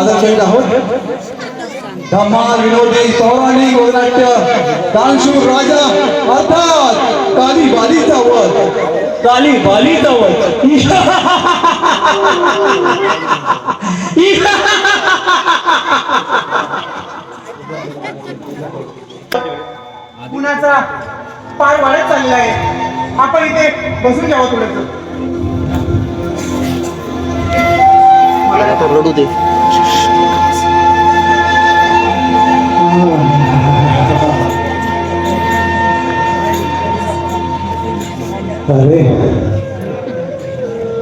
सादर करीत आहोत धमाल विनोदी पौराणिक नाट्य दानशूर राजा अर्थात काली बालीचा वध. काली बालीचा वध. कुणाचा पाय वाढत चाललेला आहे. आपण इथे बसून घ्यावं थोडंसं. रडू दे. अरे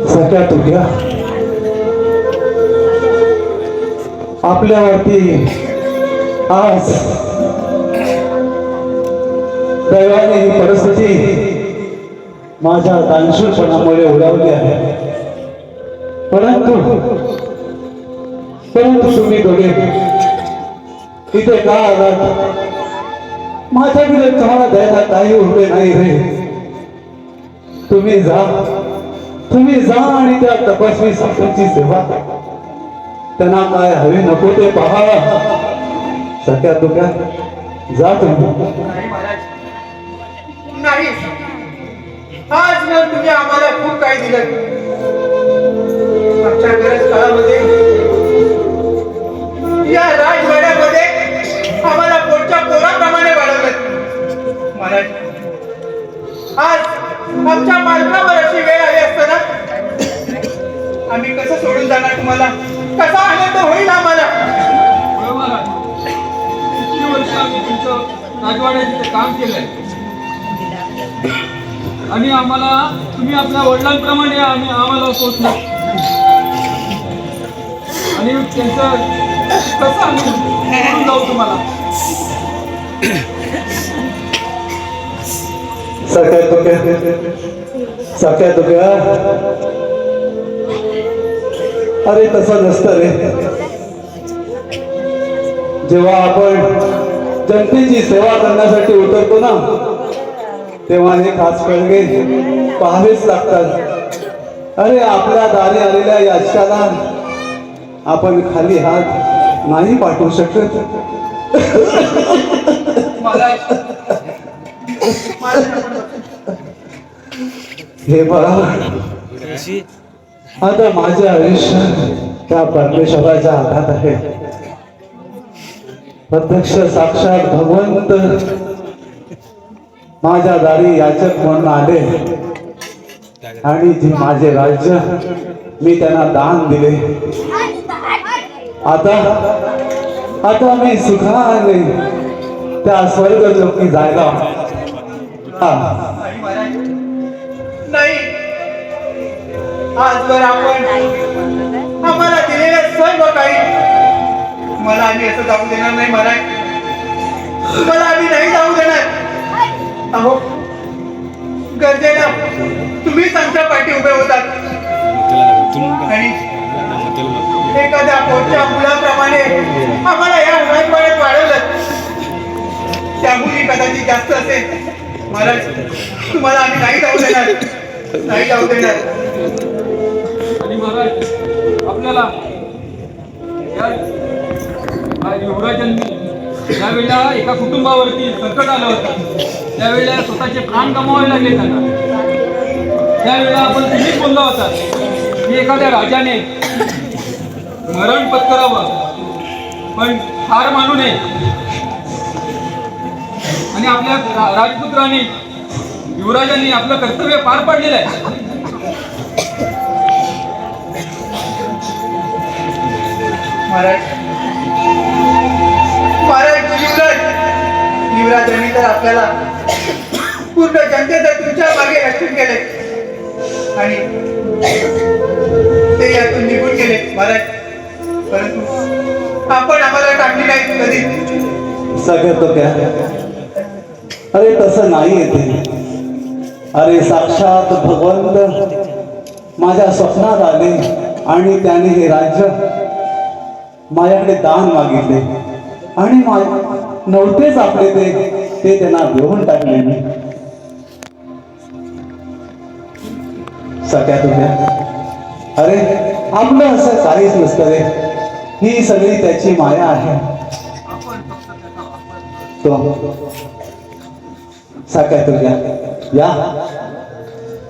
सख्या तुझ्या आपल्यावरती आज दैवाने ही परिस्थिती माझ्या दानशूरपणामुळे उडवली आहे. परंतु तुम्ही दोघे इथे का आलात? माझ्याकडे तुम्हाला द्यायला काही उरले नाही रे. तुम्ही जा आणि त्या तपस्वी साधूंची सेवा, त्यांना काय हवे नको ते पहा. सख्या तुका जा तुम्ही. नाही, आज ना तुम्ही आम्हाला खूप काही दिलं. आमच्या गरज काळामध्ये या राजवाड्यामध्ये आम्हाला पोटच्या पोराप्रमाणे वाढवलं. महाराज, आज आमच्या मालकावर अशी वेळ आली असताना आम्ही कसं सोडून जाणार तुम्हाला? कसा आनंद होईल आम्हाला? किती वर्ष आम्ही तुमचं राजवाड्यात काम केलंय आणि आम्हाला तुम्ही आपल्या वडिलांप्रमाणे आम्हाला पोचलो आणि त्यांचं कसं आम्ही सोडून जाऊ तुम्हाला? सख्या तुक्या अरे तसं नसतं रे. जेव्हा आपण जनतेची सेवा करण्यासाठी उतरतो ना, तेव्हा हे खास कळगे पाहावेच लागतात. अरे आपल्या दारी आलेल्या याचकाला आपण खाली हात नाही पाठवू शकत. हे बघा, आता माझे आयुष्य त्या परमेश्वराच्या हातात आहे. प्रत्यक्ष साक्षात भगवंत माझ्या दारी याचक म्हणून आले आणि जे माझे राज्य मी त्यांना दान दिले. आता मी सुखाने त्या स्वर्गलोकी जायला. नाही, आजवर आपण आम्हाला दिलेलं सर्व काही मला आम्ही असं जाऊ देणार नाही. महाराज, मला आम्ही नाही जाऊ देणार. अहो, गरजेला तुम्हीच आमच्या पाठी उभे होतात आणि एखाद्या पोटच्या मुलाप्रमाणे आम्हाला या राजवाड्यात वाढवलं. त्या मुली कदाचित जास्त असेल. महाराज, तुम्हाला आम्ही नाही जाऊ देणार, नाही जाऊ देणार. आणि महाराज, आपल्याला युवराजांनी ज्यावेळेला एका कुटुंबावरती संकट आलं होतं, त्यावेळेला स्वतःचे प्राण गमावावे लागले त्यांना. त्यावेळेला आपण तुम्हीच बोलला होता की एखाद्या राजाने मरण पत्करावं पण हार मानू नये. आणि आपल्या राजपुत्रांनी युवराजांनी आपलं कर्तव्य पार पाडलेलं आहे. युवराजांनी तर आपल्याला पूर्ण जनतेचं तुमच्या मागे रक्षण केले आणि ते यातून निघून गेले. महाराज, परंतु आपण आम्हाला टाकली नाही कधी. सगळं तो क्या? अरे तसं नाही येते. अरे साक्षात भगवंत माझ्या स्वप्नात आले आणि त्याने हे राज्य माझ्याकडे दान मागितले आणि नव्हतेच आपले ते त्यांना देऊन टाकले. मी सगळ्या तुझ्या अरे आपलं असं काहीच नसतं रे. ही सगळी त्याची माया आहे. तो साकाय तुझ्या या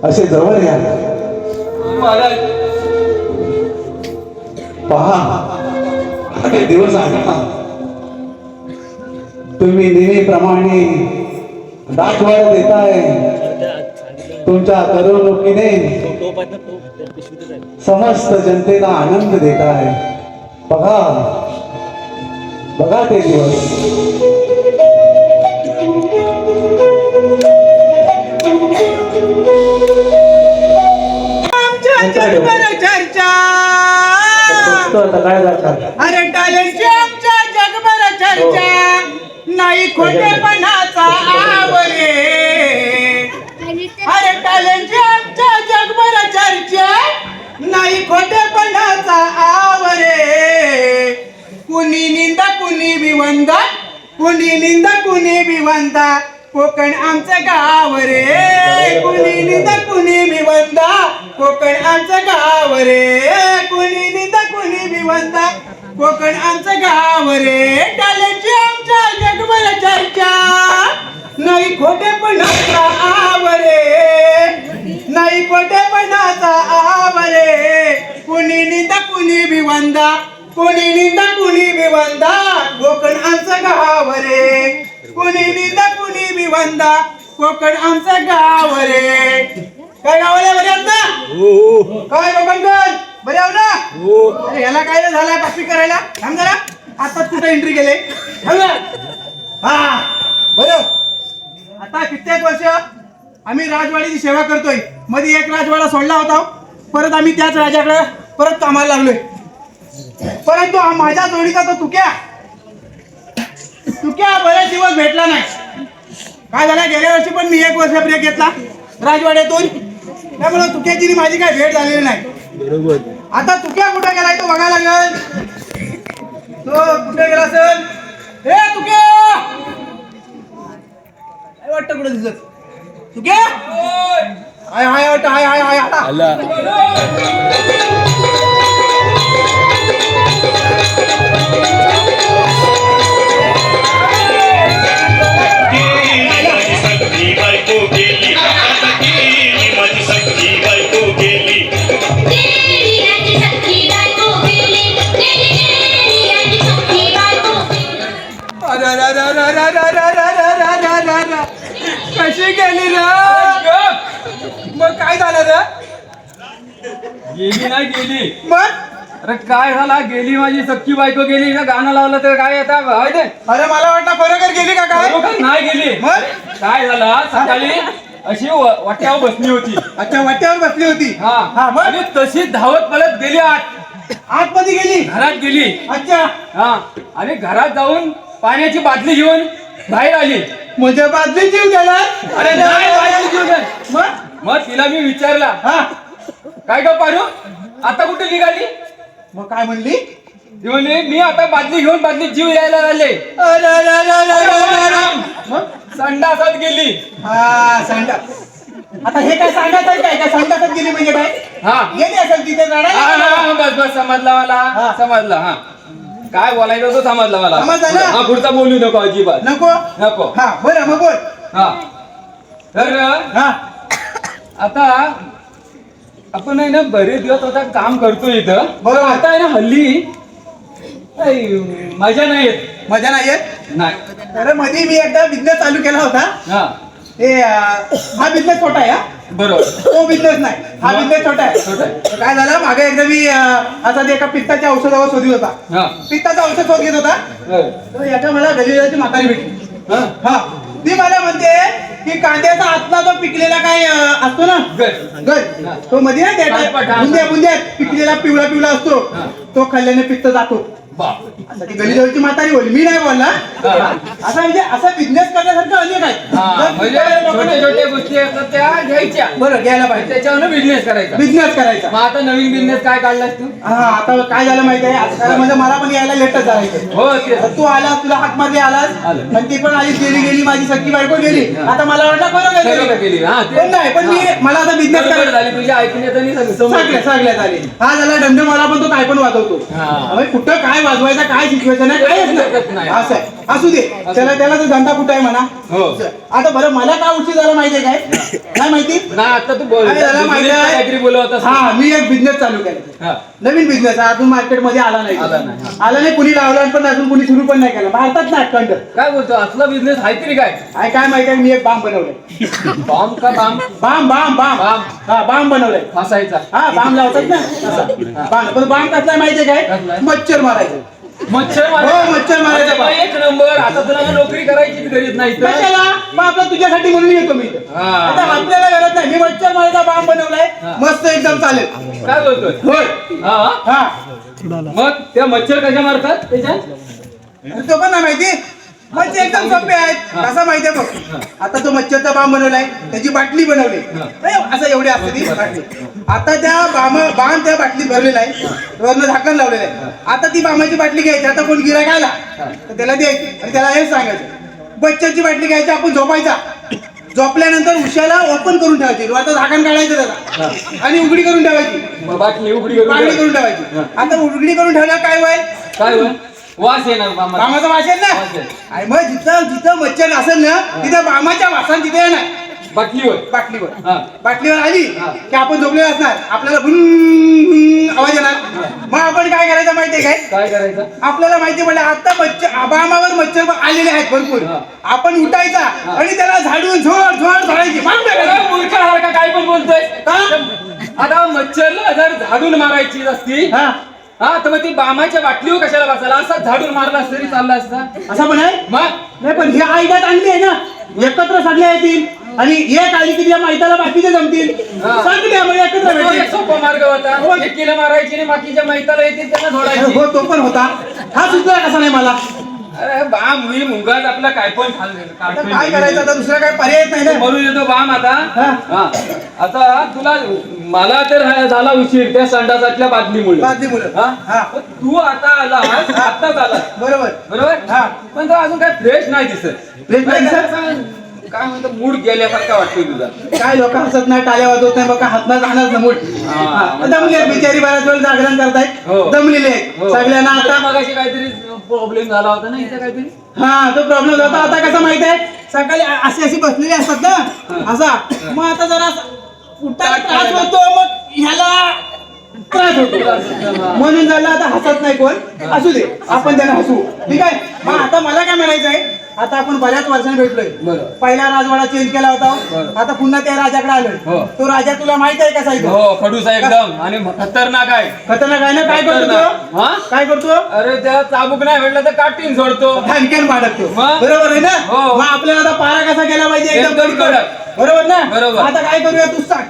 असे जवळ या. महाराज पहा हे दिवस आठवा. तुम्ही नेहमीप्रमाणे दाखवायला देताय. तुमच्या करमणुकीने समस्त जनतेला आनंद देताय. बघा बघा ते दिवस. चर्चा काय जातात अरे टॅलेंटची आमच्या जगभर चर्चा नाही खोटेपणाचा आवरे. अरे टॅलेंटची आमच्या जगभर चर्चा नाही खोटेपणाचा आवरे. कुणी निंदा कुणी विवंदा कुणी निंदा कुणी विवंदा कोकण आमचं गाव रे. कुणी निंदा कुणी विवंदा कोकण आमचं गाव रे. कुणी निंदा कुणी विवंदा कोकण आमचं गाव रे. टॅलेंटची आमच्या जगभर चर्चा नाही खोटेपणाचा आवरे. नाही खोटेपणाचा आवरे. कुणी निंदा कुणी विवंदा कुणी निंदा कुणी विवंदा कोकण आमचं गाव रे. कुणी निंदा कुणी विवंदा कोकण आमचं गाव रे. काय गावाला बरे आहात ना? काय कोकणकर बरे आहो ना? अरे याला काय झालं पाचवी करायला? थांब जरा. आताच कुठे एंट्री केले? हा बरं. आता कित्येक वर्ष आम्ही राजवाडीची सेवा करतोय. मध्ये एक राजवाडा सोडला होता. परत आम्ही त्याच राजाकडे परत कामाला लागलोय. परंतु माझ्या जोडीचा तो तुक्या बरेच दिवस भेटला नाही. काय झालं गेल्या वर्षी पण मी 1 वर्ष ब्रेक घेतला राजवाड्यातून. त्यामुळे तुक्याची माझी काय भेट झालेली नाही. आता तुक्या कुठे गेलाय तो बघायला लागेल. तो कुठे गेला असेल? हे तुक्या काय वाटतं कुठे दिसत? तुक्या हाय हाय वाटतं हाय हाय हाय आता कशी गेली रे? मग काय झालं रे? गेली नाही गेली. मग अरे काय झाला? गेली माझी सख्खी बायको गेली ना. गाणं लावलं तर काय आता ते अरे मला वाटलं खरोखर गेली का काय? खरोखर नाही गेली. मग काय झालं? सकाळी अशी वाट्यावर बसली होती. अच्छा वाट्यावर बसली होती. हा मग आणि तशीच धावत पळत गेली आतमध्ये गेली. घरात गेली. अच्छा हा आणि घरात जाऊन पाण्याची बादली घेऊन बाहेर आली. म्हणजे बादली जीव गेला. अरे नाही बादली घेऊन ये. मग तिला मी विचारला हा काय ग पारू आता कुठे निघाली? मग काय म्हणली? ती म्हणली मी आता बादली घेऊन बादलीत जीव यायला लागले. मग संडासात गेली. हा सांगा. आता हे काय सांगायचं काय? काय सांगायचं गेली म्हणजे काय? हा गेली असेल तिथे रडायला. बस समजला मला. हा. समजला. हा काय बोलायचं तो समजला मला. समजलं ना? हा पुढचा बोलू नको अजिबात नको नको. हा बरं मग बोल. हा तर हा आता आपण आहे ना बरेच दिवस आता काम करतो इथं. बरोबर. आता आहे ना हल्ली काही मजा नाही येत. मजा नाही येत. नाही. अरे मध्ये मी एकदा बिझनेस चालू केला होता. हा हा बिझनेस छोटा आहे. हा बरोबर. तो बिझनेस नाही. हा बिझनेस छोटा आहे. छोटा आहे. तर काय झालं मागे एकदा मी आता ते एका पित्ताच्या औषधावर शोधित होता. हा पित्ताचं औषध शोध घेत होता. तर याच्या मला गलिराची म्हातारी भेटली. हा हा ती मला म्हणते की कांद्याचा आतला जो पिकलेला काय असतो ना गर. हा. तो मध्ये ना काळपट, हा. बुंद्या बुंद्यात पिकलेला पिवळा पिवळा असतो. हा. तो खाल्ल्याने पित्त जातो. बापरे. आता ती गलीजवळची म्हातारी बोलली, मी नाही बोलला. असा म्हणजे असा बिझनेस करण्यासारखं अनेक हा, आहे. म्हणजे छोट्या छोट्या गोष्टी असतात त्या घ्यायच्या, बरं घ्यायला पाहिजे, त्याच्यावर बिझनेस करायचा. बिझनेस करायचा. मग आता नवीन बिझनेस काय काढलास तू? हा, आता काय झालं माहिती आहे, आता म्हणजे मला पण यायला लेटच झालं. हो ते तू आलास, तुला हात मारली आलास, आलं. आणि ती पण आली, गेली माझी सख्खी बायको गेली. आता मला वाटलं सर्व बरोबर गेली. हा, ते- पण नाही, पण मी मला आता बिझनेस बरोबर करायला झाली तुझ्या ऐकण्यात आणि सगळ्यात आली. हा झाला डंडे, मला पण तो काय पण वाजवतो. हा. म्हणजे कुठं काय वाजवायचा, काय सिच्युएशन आहे, कायच नाही. नाही. असं आहे, असू दे. त्याला तो धंदा कुठं आहे म्हणा. हो. आता बरं, मला काय उशीर झाला माहितीये काय? नाही माहिती. नाही, आता तू बोल, काय झालं माहिती आहे? काहीतरी बोलत होतास. हा, मी एक बिझनेस चालू केला. हा. नवीन बिझनेस आहे, अजून मार्केटमध्ये आला नाही. आला नाही, हा. आला नाही, कुणी लावला पण अजून कुणी सुरू पण नाही केला. भारतात ना अखंड. काय बोलतो, असला बिझनेस आहे तरी काय? काय माहिती आहे, मी एक बाम बनवलाय. बॉम्ब का balm? Balm balm balm balm. हा, बाम बनवलाय. फासायचा. हा, बाम लावतात ना तसा. बाम, पण बाम कसला माहितीये काय? कसला? मच्छर मारायचं. मच्छर हो, मच्छर मारायचा अरे, बाम. एक नंबर. आता तुला मग नोकरी करायचीच गरज नाही तर. कशाला? मग आपला तुझ्यासाठी म्हणून येतो मी इथं. हा. आता आपल्याला गरज नाही. मी मच्छर मारायचा बाम बनवलाय, हा. मस्त एकदम चालेल. काय बोलतोय? होय. हा. हा, मग त्या मच्छर कशा मारतात त्याच्यात? तो पण नाही माहिती. मच्छर एकदम सोपे आहेत. कसा माहितीये बघ, आता तो मच्छरचा बाम बनवलाय, त्याची बाटली बनवली. असं एवढी असते ती बाटली. आता त्या बाम त्या बाटलीत भरलेला आहे, वरनं झाकण लावलेलं आहे. आता ती बामाची बाटली घ्यायची. आता कोण गिरायक आला तर त्याला द्यायची आणि त्याला हे सांगायचं, मच्छरची बाटली घ्यायची, आपण झोपायचा. झोपल्यानंतर उशाला ओपन करून ठेवायची, वरचं झाकण काढायचं त्याला आणि उघडी करून ठेवायची. मग बाटली उघडी करून पाणी करून ठेवायची. आता उघडी करून ठेवल्यावर काय होईल? काय होय? वास येणार बामा. बामाचा वास येईल ना. वास येईल. आणि मग जिथं मच्छर असेल ना, तिथं बामाच्या वासान तिथे येणार. बाटलीवर. बाटलीवर हा. बाटलीवर आली हा. की आपण झोपलेलो असणार, आपल्याला भुन आवाज येणार. मग आपण काय करायचं माहितीये काय? काय करायचं? आपल्याला माहिती पडलं आता मच्छर, बामावर मच्छर आलेले आहेत भरपूर. हा. आपण उठायचा आणि त्याला झाडून झोड झाडायची. मारून टाकायची. मूर्खासारखा काय पण बोलतोय. का? आता मच्छरला जर झाडून मारायची असती, हा, हा, तर मग ती बामाच्या बाटलीवर कशाला बसायला? असा झाडून मारला तरी चालला असता. असं पण आहे. मग नाही, पण ही आयडिया चांगली आहे ना. एकत्र सगळ्या येतील आणि एक आली की त्या माहिताला बाकीचे जमतील. हा. सगळ्या म्हणजे एकत्र तो एक भेटतील. सोपा मार्ग होता. एकीला मारायची आणि बाकीच्या मैताला येतील त्यांना धोडायची. हो, तो पण होता. हा सुचला कसा नाही मला. अरे बाम मी मुंगात आपला काय पण आता काय करायचं, आता दुसरा काय पर्याय नाही ना. म्हणून येतो बाम आता. हा. हा. आता तुला मला तर झाला उशीर त्या संडासातल्या बादलीमुळे. बादलीमुळे. हा? हा. पण तू आता आला, आत्ताच आला. बरोबर. बरोबर. हा. पण तो अजून काय फ्रेश नाही दिसत. Fresh नाही दिसत? असं काय म्हणतो, मूड गेल्यासारखा वाटतोय तुझा. काय लोक हसत नाही, टाळ्या वाजवत नाही, बघा हातनं जाणार नमूड. दमले आहेत बिचारी, बऱ्याच वेळ जागरण करतायत. हो. दमलेले आहेत हो. सगळ्यांना. आता मगाशी काहीतरी प्रॉब्लेम झाला होता ना इथे काहीतरी. हा, तो प्रॉब्लेम होता. आता कसं माहित आहे, सकाळी अशी बसलेली असतात ना असा, मग आता जरा उठायला त्रास होतो, मग ह्याला त्रास होतो. म्हणून झालं आता हसत नाही कोण. असू दे, आपण त्यांना हसू. ठीक आहे. मग आता मला काय म्हणायचं आहे, आता आपण बऱ्याच वर्षांनी भेटलोय. बरोबर. पहिला राजवाडा चेंज केला होता. बरोबर. आता पुन्हा त्या राजाकडे आलोय. हो. तो राजा तुला माहित आहे कसा आहे तो? हो, खडूस आहे एकदम आणि खतरनाक आहे. खतरनाक आहे ना. काय करतो खतरनाक. तो? हा? काय करतो? अरे त्याला चाबूक नाही भेटला तर काटीन सोडतो. धनक्यान बाळगतो. मग? बरोबर आहे ना. हो. मग आपल्याला आता पारा कसा केला पाहिजे, एकदम एकदम कडक. बरोबर ना. बरोबर. आता काय करूया तू सांग.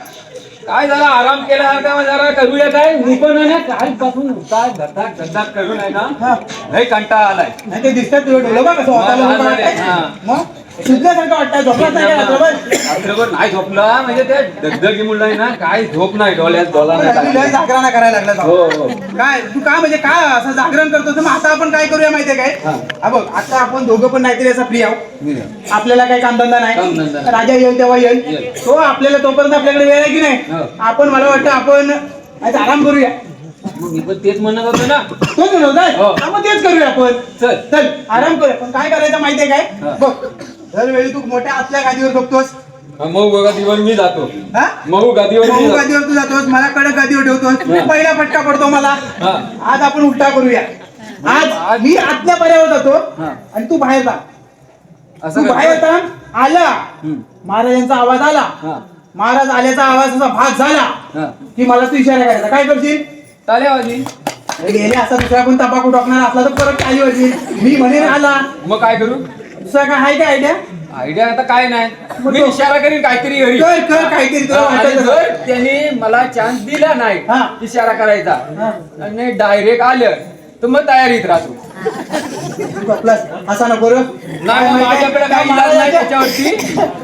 काय झाला आराम केला का जरा करूया काय मुकन ना काय पासून काय धडधाक करू नाही हा. ना. लय कंटाळा आलाय. नाही ते दिसतात तुला डोलं बघ कसं वाटायला हा, नको हा, वाटतंय. हा. मग सुजल्यासारखं वाटतंय, झोपलाच नाही का रात्रभर? रात्रभर नाही झोपला म्हणजे त्या दगदगी मुळे ना काय झोप नाही डोळ्यात डोला तू लय नाही. जागरण करायला लागला हो तो. हो. काय तू काय म्हणजे काय असं जागरण करतो तर मग आता आपण काय करूया माहितीये काय? हा. हा बघ, आता आपण दोघं पण नाहीतरी असं फ्री आहोत. आपल्याला काही कामधंदा कामधंदा नाही. नाही. राजा येईल तेव्हा येईल. येईल. तो आपल्याला तोपर्यंत आपल्याकडे वेळ आहे की नाही. हो. आपण मला वाटतं आपण आता आराम करूया. मग मी पण तेच म्हणत होतो ना. तोच म्हणतोय. हो. हा, मग तेच करूया आपण. चल. चल आराम करूया. पण काय करायचं माहितीये काय? हा. बघ, दरवेळी तू मोठ्या आतल्या गादीवर झोपतोस. मऊ गादीवर मी जातो. हा? मऊ गादीवर मी मऊ जातो. गादीवर तू जातोस, मला कडक गादीवर ठेवतोस. हा. पहिला फटका पडतो मला. हा. आज आपण उलटा करूया. आज मी आतल्या पर्यावर जातो हा. आणि तू बाहेर जा. असं तू बाहेर करतो. जा. आला महाराजांचा आवाज आला. हा. महाराज आल्याचा आवाज असा भाग झाला हा. की मला तू इशारा करायचा. काय करशील? टाळ्यावाजी. गेले असा दुसरा कोण तंबाखू टाकणार असला तर परत खाली वळशील. मी म्हणेन आला. मग काय करू? दुसरा काय आहे का आयडिया? आयडिया आता काय नाही. मग मी तो- इशारा करीन काहीतरी घरी. कर कर काहीतरी तुला आणि वाटेल तसं. जर त्यांनी मला चान्स दिला नाही हा. इशारा करायचा हा. आणि डायरेक्ट आलं तर मग तयारीत राहतो. तू आपला असा नको रे. नाही माझ्याकडे काही इलाज नाही त्याच्यावरती.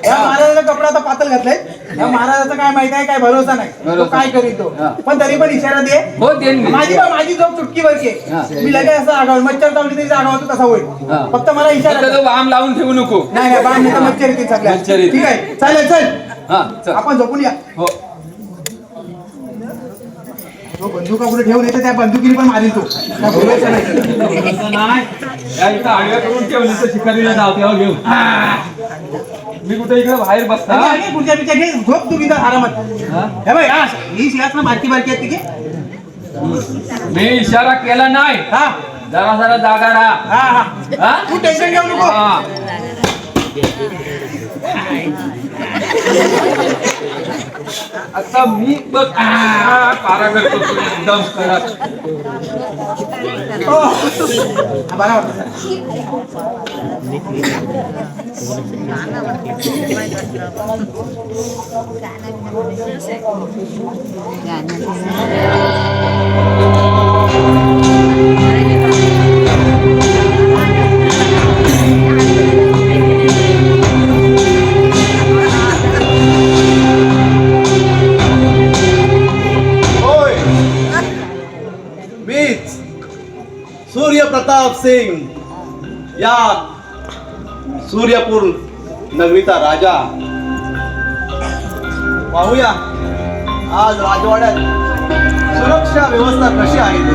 या महाराजाचा कपडा आता पातळ घातलाय. या महाराजाचं काय माहिती आहे, काय भरोसा नाही. तो भरोसा. काय करीत तो. हा. पण तरी पण इशारा दे. हो देईन मी. माझी झोप चुटकीवरची हा. आहे. मी लगेच असं आगाव मच्छर चावली तरी जागावतो तसा होईल. हा. फक्त मला इशारा फक्त दे. तो बाम लावून ठेवू नको. नाही बाण नाही तर मच्छर येतील सगळ्या. मच्छर येतील. ठीक आहे चालेल चल हा चल. आपण झोपून या. हो तो बंदुका पुढे ठेवून येते, त्या बंदुकीने पण मारील तो. काय भरोसा नाही. तसं नाही. या इथं आडव्या करून ठेवली तर शिकारीला जाऊ तेव्हा घेऊ. मी कुठे इकडे बाहेर बसता. आणि पुढच्या पिच्या घे झोप तू तिथं आरामात. हा? हे बाई हा ही शिलास ना बारकी बारकी आहेत तिथे. मी इशारा केला नाही. हा जरा जरा जागा राहा. हा हा हा? तू टेन्शन घेऊ नको. हा. आता मी बघ पारा करतो तू एकदम करत. हो. हा, बरा वाटतं. होय मीच सूर्य प्रताप सिंग या सूर्यपूर नगरीचा राजा. पाहूया आज राजवाड्यात सुरक्षा व्यवस्था कशी आहे ते.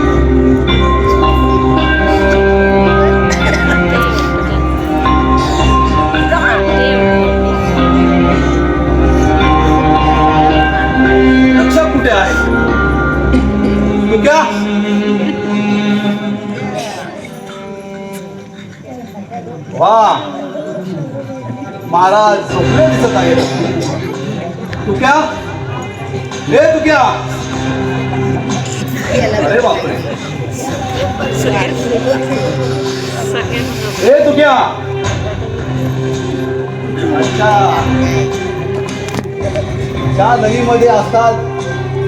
रक्षक कुठे आहे? तू क्या? वा महाराज झोपले दिसत आहे. तू क्या? हे तू क्या? अरे बापरे. हे तू क्या? अच्छा ज्या नदीमध्ये असतात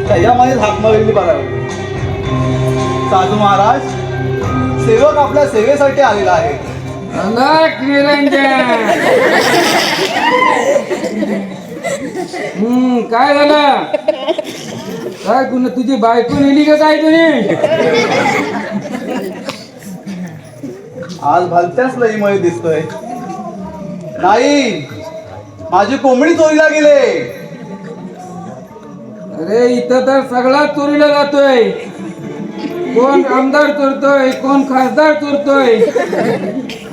त्याच्यामध्ये हाक मारली बघा. साधू महाराज सेवक आपल्या सेवेसाठी आलेला आहे. अलग निरंजन. काय झालं? काय तुझी बायको नेली का काय तुम्ही? आज भलत्याच लईमुळे दिसतोय. नाही माझी कोंबडी चोरीला गेले. अरे इथं तर सगळा चोरीला जातोय. कोण आमदार चोरतोय, कोण खासदार चोरतोय.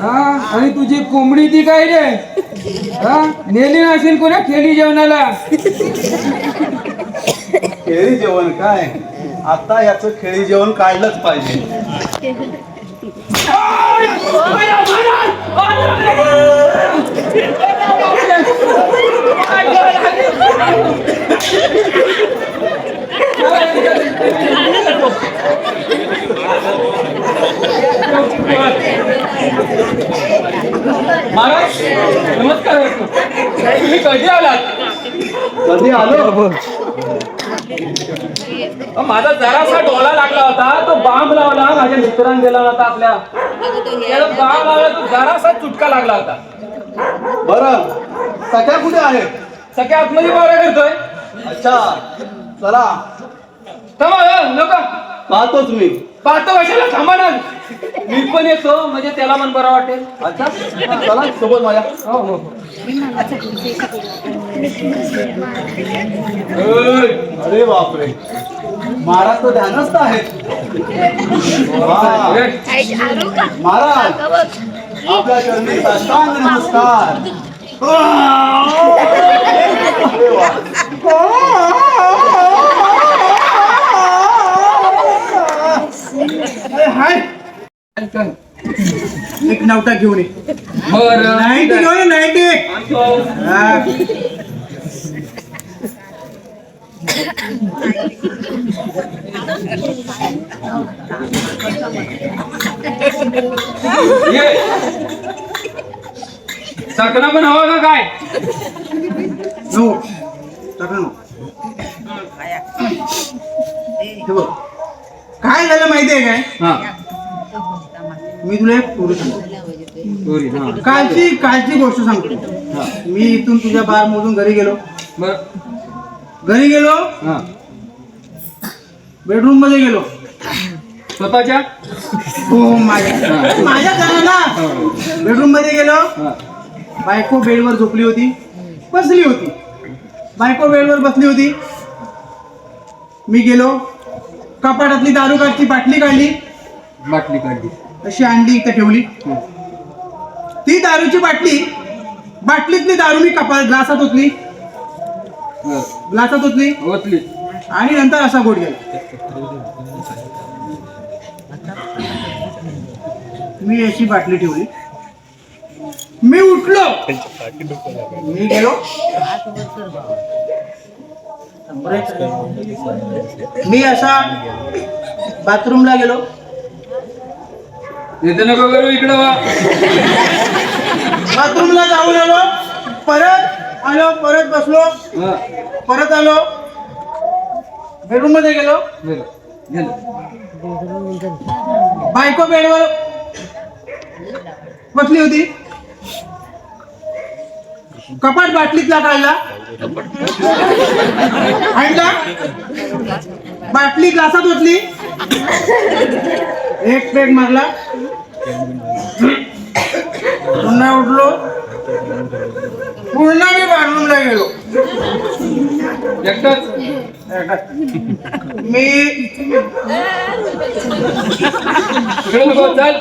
हा आणि तुझी कोंबडी ती काय रे? हा नेली नसेल कोणा खेळी जेवणाला. खेळी जेवण काय? आता याचं खेळी जेवण काढलंच पाहिजे. महाराज नमस्कार. तुम्ही कधी आलात? कधी आलो? माझा जरासा डोला लागला होता, तो बांब लावला. माझ्या मित्रांनी दिला होता आपल्या. त्याला बांब लावला तो जरासा चुटका लागला होता. बरं सख्या कुठे आहे? सगळ्या आतमध्ये बारा करतोय. अच्छा चला थांबा नको पाहतोच मी. पाहतो कशाला, थांबा ना. मी पण येतो म्हणजे त्याला मन बरं वाटेल. अच्छा चला सोबत माझ्या. हो हो अरे बापरे महाराज तो ध्यानस्थ आहेत. वा. महाराज आपल्या चरणी साष्टांग नमस्कार. अरे वा. हाय एक नवटा घेऊन ये. बरं नाईटी घेऊन ये नाईटी. हा. ये चकना पण हवा का काय? नो टाका नो. हे बघ काय झालं माहितीये काय? हा मी तुला एक स्टोरी सांगतो. कालची गोष्ट सांगतो. मी इथून तुझ्या बार मोजून घरी गेलो. बेडरूम मध्ये गेलो. स्वतःच्या हो माझ्या घराला बेडरूम मध्ये गेलो. बायको बेडवर झोपली होती, बसली होती. बायको बेडवर बसली होती. मी गेलो, कपाटातली दारू काढची बाटली काढली, अशी अंडी इथे ठेवली. ती दारूची बाटलीतली दारू मी ग्लासात ओतली आणि नंतर असा गोड गेला. मी अशी बाटली ठेवली. मी उठलो, मी गेलो, मी असा बाथरूमला गेलो. इकडं वा. बाथरूमला जाऊन आलो, परत बसलो, परत आलो, बेडरूम मध्ये गेलो. बायको बेडवर बसली होती. कपाट बाटलीतला काढला, आणला, बाटली ग्लासात ओतली, एक पेग मारला, पुन्हा उठलो, पुन्हा मी बाथरूमला गेलो. मी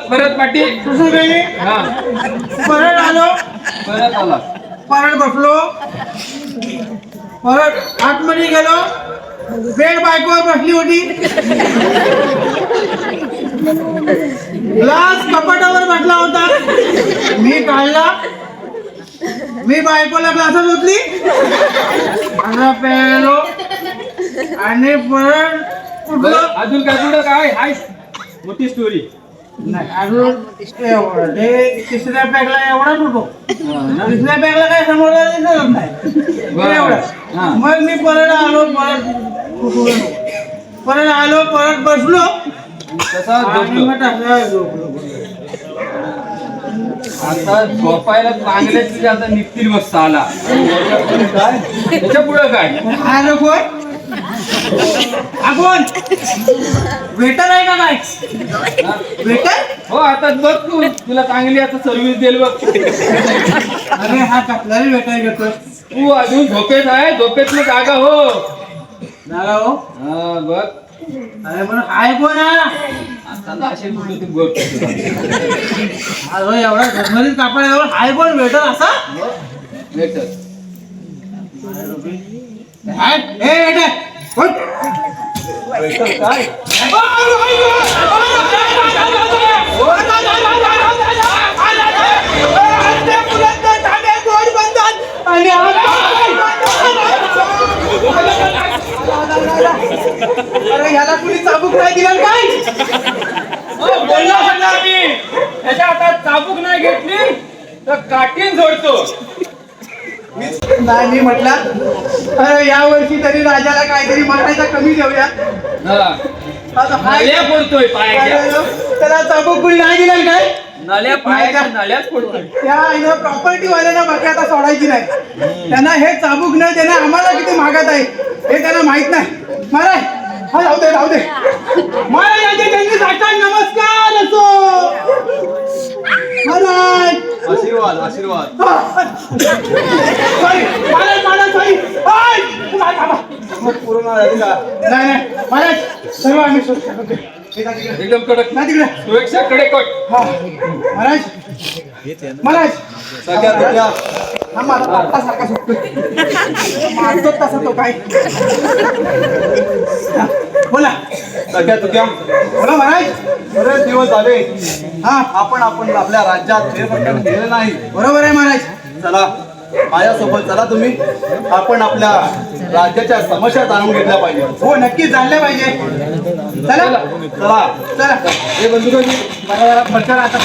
परत पाठी परत आलो, परत बसलो, परत आतमध्ये गेलो. बेड बायकोवर बसली होती. ग्लास कपाटावर बसला होता. मी काढला, मी बायकोला ग्लासात होतली, आता पेलो आणि परत उठलो. अजून काय पुढं काय हाय मोठी स्टोरी? नाही अजून एवढं. ते तिसऱ्या पॅकला एवढाच होतो. तिसऱ्या पॅकला काय समोर दिसत नाही एवढं. मग मी परत आलो, परत बसलो, आणि मग टाकला झोपलो. आता झोपायला चांगले तुझे आता निघतील मग साला. काय त्याच्या पुढं काय? आलो कोण? आपण वेटर आहे का काय? वेटर? हो आता बघ तुला चांगली आता सर्व्हिस देईल बघ. अरे हा कसला रे वेटर घेतो? तू अजून झोपेत आहे, झोपेत मग जागा हो. झाला हो. हा बघ. अरे पण हाय कोण हा? आता असे कुठे तू बघ. अरे एवढा घरमधील कापड एवढा हाय कोण वेटर असा? वेटर. हाय ए वेटर कोण? वेटर काय? अरे ह्याला कुणी चाबूक नाही दिला काय? बोलला म्हणला मी त्याच्या हातात चाबूक नाही घेतली तर काठीन जोडतो. नाही मी म्हटलं अरे या वर्षी तरी राजाला काहीतरी म्हणायचा कमी देऊया. आता हाय नल्या फोडतोय पायाच्या. त्याला चाबूक कुणी नाही दिला काय? नल्या पायाच्या नल्याच फोडतोय. त्या प्रॉपर्टी वाल्यांना बाकी आता सोडायची नाही. त्यांना हे चाबूक न देणं आम्हाला किती महागात आहे हे त्यांना माहित नाही. महाराज हा जाऊ दे महाराज यांचे त्यांनी साष्टांग नमस्कार असो. महाराज आशीर्वाद. Sorry Maharaj sorry. नाही महाराज सर्व आम्ही एकदम कडक ना तिकडे सुरक्षा कडे हा महाराज हा माझा पाट्टा सारखा सुटतोय. मारतो तसा तो काय. बोला बोला महाराज. बरेच दिवस झाले हा आपण आपल्या राज्यात फेरफटका केलेलं नाही. बरोबर आहे महाराज. चला माझ्यासोबत चला तुम्ही. आपण आपल्या राज्याच्या समस्या जाणून घेतल्या पाहिजे. हो नक्कीच जाणल्या पाहिजे. चला चला चला हे बंधू मला जरा फटका आता